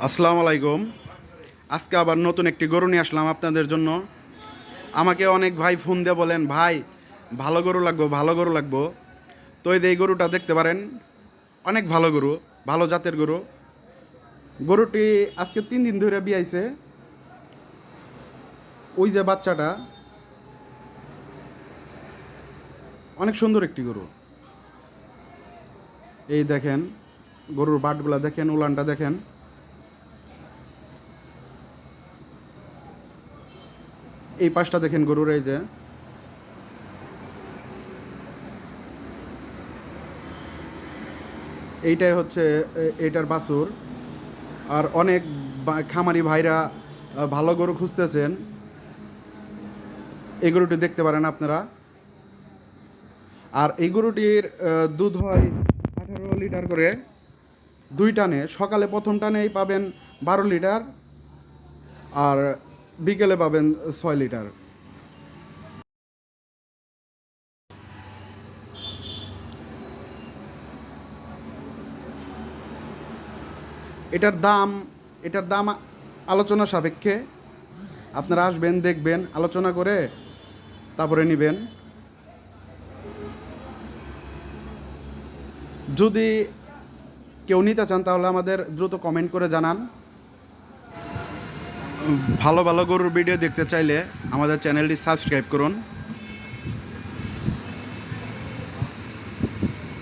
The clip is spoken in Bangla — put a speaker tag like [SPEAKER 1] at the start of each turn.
[SPEAKER 1] আসসালামু আলাইকুম। আজকে আবার নতুন একটি গরু নিয়ে আসলাম আপনাদের জন্য। আমাকে অনেক ভাই ফোন দিয়ে বলেন, ভাই ভালো গরু লাগবো, ভালো গরু লাগবো। তো এই গরুটা দেখতে পারেন, অনেক ভালো গরু, ভালো জাতের গরু। গরুটি আজকে 3 দিন ধরে বিয়াইছে। ওই যে বাচ্চাটা, অনেক সুন্দর একটি গরু। এই দেখেন গরুর বাটগুলা দেখেন, উলানটা দেখেন। এই পাশটা দেখেন গরুর, এই যে এইটাই হচ্ছে এইটার বাছুর। আর অনেক খামারি ভাইরা ভালো গরু খুঁজতেছেন, এই গরুটি দেখতে পারেন আপনারা। আর এই গরুটির দুধ হয় 18 লিটার করে 2 টানে। সকালে প্রথম টানেই পাবেন 12 লিটার, আর বিকেলে পাবেন 6 লিটার। এটার দাম এটার দাম আলোচনা সাপেক্ষে। আপনারা আসবেন, দেখবেন, আলোচনা করে তারপরে নেবেন। যদি কেউ নিতে চান তাহলে আমাদের দ্রুত কমেন্ট করে জানান। ভালো ভালো গরুর ভিডিও দেখতে চাইলে আমাদের চ্যানেলটি সাবস্ক্রাইব করুন।